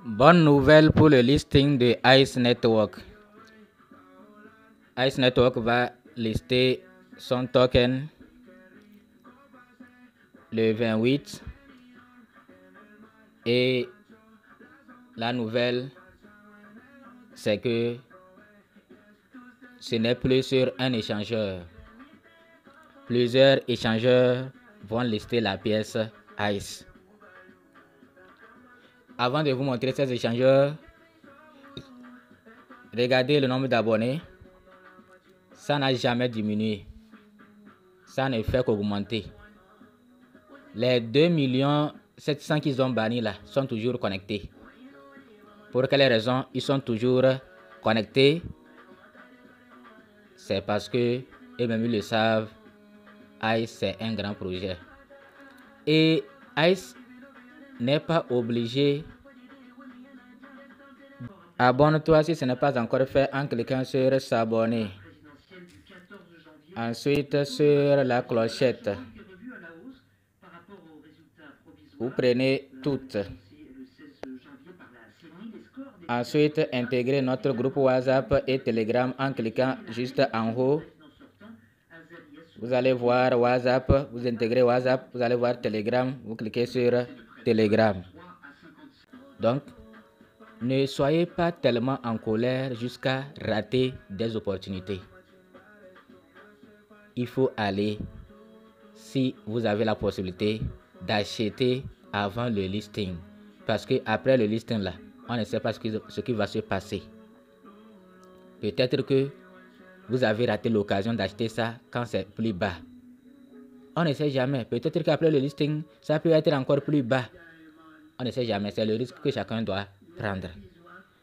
Bonne nouvelle pour le listing de ICE Network. ICE Network va lister son token le 28 et la nouvelle c'est que ce n'est plus sur un échangeur. Plusieurs échangeurs vont lister la pièce ICE. Avant de vous montrer ces échangeurs, regardez le nombre d'abonnés. Ça n'a jamais diminué. Ça ne fait qu'augmenter. Les 2 700 000 qu'ils ont bannis là sont toujours connectés. Pour quelles raisons ils sont toujours connectés? C'est parce que eux-mêmes ils le savent. ICE c'est un grand projet. Et ICE n'est pas obligé. Abonne-toi si ce n'est pas encore fait en cliquant sur s'abonner. Ensuite sur la clochette. Vous prenez toutes. Ensuite, intégrez notre groupe WhatsApp et Telegram en cliquant juste en haut. Vous allez voir WhatsApp, vous intégrez WhatsApp, vous allez voir Telegram, vous cliquez sur Telegram. Donc, ne soyez pas tellement en colère jusqu'à rater des opportunités. Il faut aller, si vous avez la possibilité, d'acheter avant le listing. Parce que après le listing là, on ne sait pas ce qui va se passer. Peut-être que vous avez raté l'occasion d'acheter ça quand c'est plus bas. On ne sait jamais. Peut-être qu'après le listing, ça peut être encore plus bas. On ne sait jamais. C'est le risque que chacun doit prendre.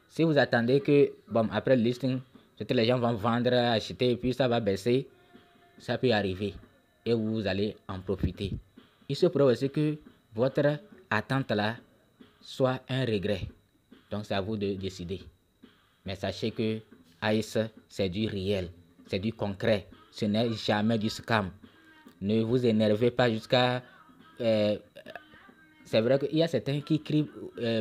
Si vous attendez que, bon, après le listing, peut-être les gens vont vendre, acheter, et puis ça va baisser, ça peut arriver. Et vous allez en profiter. Il se pourrait aussi que votre attente là soit un regret. Donc c'est à vous de décider. Mais sachez que ICE, c'est du réel, c'est du concret. Ce n'est jamais du scam. Ne vous énervez pas jusqu'à... c'est vrai qu'il y a certains qui crient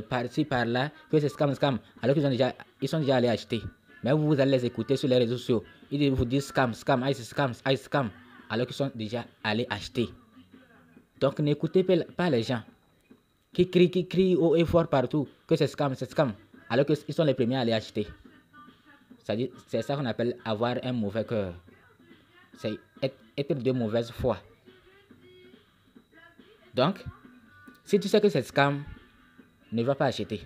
par-ci, par-là que c'est scam, scam, alors qu'ils sont déjà allés acheter. Mais vous allez les écouter sur les réseaux sociaux. Ils vous disent scam, scam, ICE scam, ICE scam, alors qu'ils sont déjà allés acheter. Donc n'écoutez pas les gens qui crient haut et fort partout que c'est scam, alors qu'ils sont les premiers à aller acheter. C'est ça qu'on appelle avoir un mauvais cœur. C'est être de mauvaise foi. Donc, si tu sais que c'est scam, ne va pas acheter.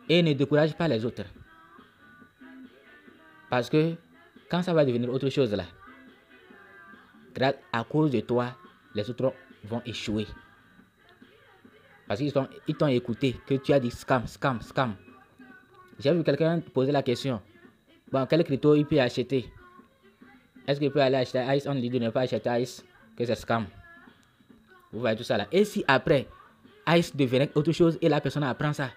Et ne décourage pas les autres. Parce que quand ça va devenir autre chose là, à cause de toi, les autres vont échouer. Parce qu'ils t'ont écouté que tu as dit scam, scam, scam. J'ai vu quelqu'un poser la question. Bon, quel crypto il peut acheter? Est-ce qu'il peut aller acheter ICE? On dit de ne pas acheter ICE, que c'est scam. Vous voyez tout ça là. Et si après, ICE devenait autre chose et la personne apprend ça,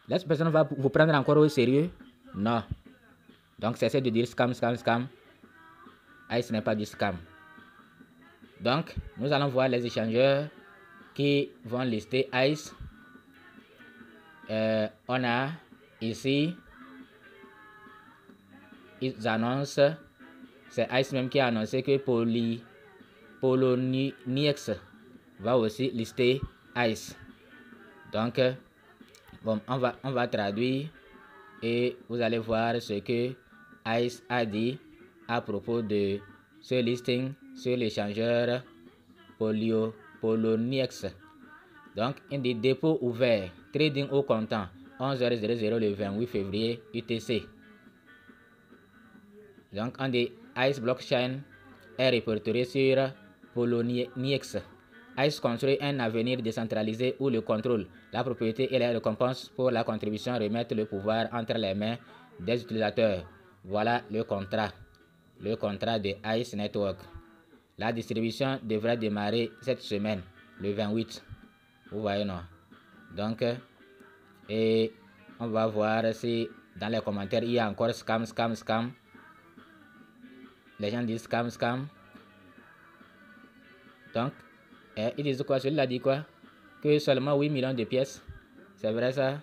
la personne va vous prendre encore au sérieux? Non. Donc, cessez de dire scam, scam, scam. ICE n'est pas du scam. Donc, nous allons voir les échangeurs qui vont lister ICE. On a ici, ils annoncent, c'est ICE même qui a annoncé que Poloniex va aussi lister ICE. Donc, bon, on va traduire et vous allez voir ce que ICE a dit à propos de ce listing sur l'échangeur Poloniex. Donc, il dit dépôt ouvert, trading au comptant, 11h00 le 28 février UTC. Donc, on dit ICE Blockchain est répertorié sur Poloniex. ICE construit un avenir décentralisé où le contrôle, la propriété et les récompenses pour la contribution remettent le pouvoir entre les mains des utilisateurs. Voilà le contrat de ICE Network. La distribution devrait démarrer cette semaine, le 28. Vous voyez, non? Donc, et on va voir si dans les commentaires il y a encore scam, scam, scam. Les gens disent scam, scam. Donc, ils disent quoi? Celui-là dit quoi? Que seulement 8 millions de pièces. C'est vrai ça?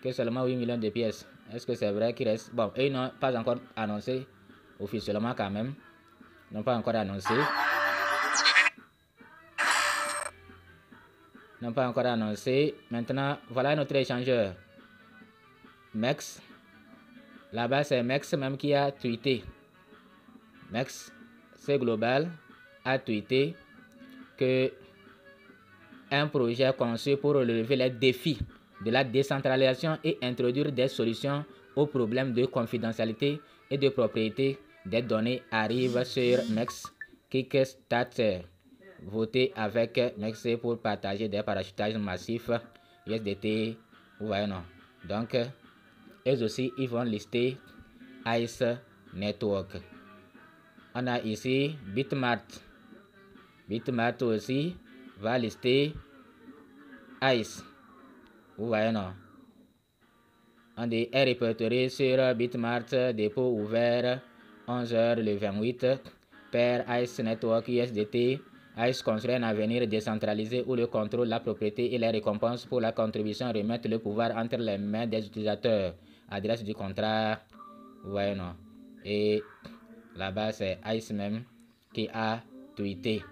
Que seulement 8 millions de pièces. Est-ce que c'est vrai qu'il reste? Bon, ils n'ont pas encore annoncé officiellement quand même. Ils n'ont pas encore annoncé. Ils n'ont pas encore annoncé. Maintenant, voilà notre échangeur. Mex. Là-bas, c'est Mex même qui a tweeté. Mex, c'est global, a tweeté que un projet conçu pour relever les défis de la décentralisation et introduire des solutions aux problèmes de confidentialité et de propriété des données arrive sur Mex Kickstarter. Votez avec Mex pour partager des parachutages massifs USDT. Vous voyez non? Donc, eux aussi, ils vont lister Ice Network. On a ici Bitmart. Bitmart aussi va lister Ice. Vous voyez non? On est répertorié sur Bitmart, dépôt ouvert 11h le 28 per Ice Network USDT. Ice construit un avenir décentralisé où le contrôle, la propriété et les récompenses pour la contribution remettent le pouvoir entre les mains des utilisateurs. Adresse du contrat, vous voyez non? Et là-bas c'est Ice même qui a tweeté.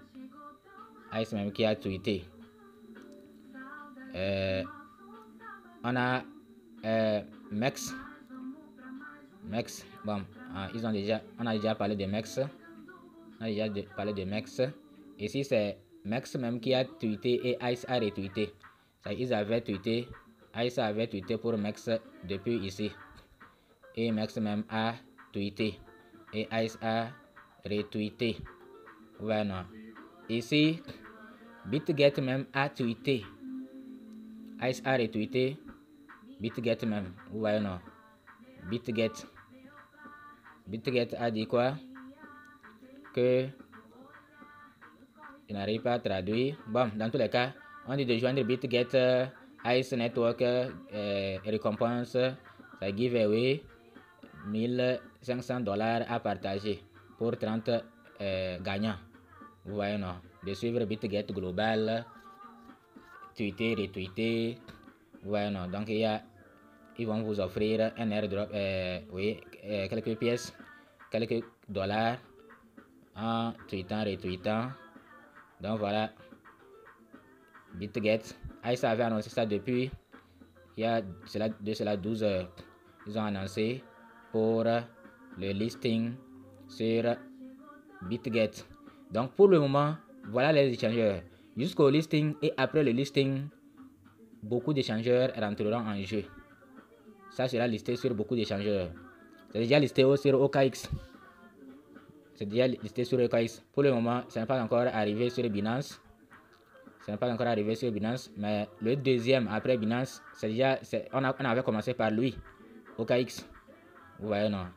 Ice même qui a tweeté. On a Mex. Bon, on a déjà parlé de Mex. On a déjà parlé de Mex. Ici, c'est Mex même qui a tweeté et Ice a retweeté. Ils avaient tweeté, Ice avait tweeté pour Mex depuis ici. Et Mex même a tweeté. Et Ice a retweeté. Voilà. Ici, BitGet même a tweeté. Ice a retweeté. BitGet même. Vous voyez non? BitGet. BitGet a dit quoi? Que je n'arrive pas à traduire. Bon, dans tous les cas, on dit de joindre BitGet, Ice Network, récompense, ça giveaway, $1500 à partager pour 30 gagnants. Vous voyez non? De suivre BitGet global, tweeter, retweeter. Vous voyez non? Donc ils vont vous offrir un airdrop, quelques pièces, quelques dollars en tweetant, retweetant. Donc voilà, BitGet. Ice avait annoncé ça depuis il y a de cela 12 heures. Ils ont annoncé pour le listing sur BitGet. Donc pour le moment, voilà les échangeurs. Jusqu'au listing et après le listing, beaucoup d'échangeurs rentreront en jeu. Ça sera listé sur beaucoup d'échangeurs. C'est déjà listé sur OKX. C'est déjà listé sur OKX. Pour le moment, ce n'est pas encore arrivé sur Binance. Ce n'est pas encore arrivé sur Binance. Mais le deuxième après Binance, on avait commencé par lui. OKX. Vous voyez, non?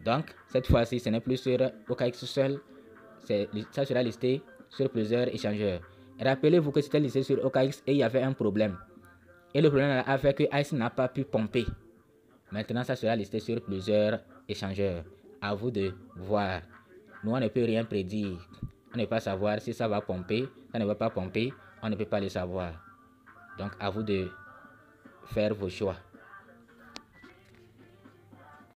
Donc, cette fois-ci, ce n'est plus sur OKX seul. Ça sera listé sur plusieurs échangeurs. Rappelez-vous que c'était listé sur OKX et il y avait un problème. Et le problème a fait que Ice n'a pas pu pomper. Maintenant, ça sera listé sur plusieurs échangeurs. À vous de voir. Nous, on ne peut rien prédire. On ne peut pas savoir si ça va pomper, ça ne va pas pomper. On ne peut pas le savoir. Donc, à vous de faire vos choix.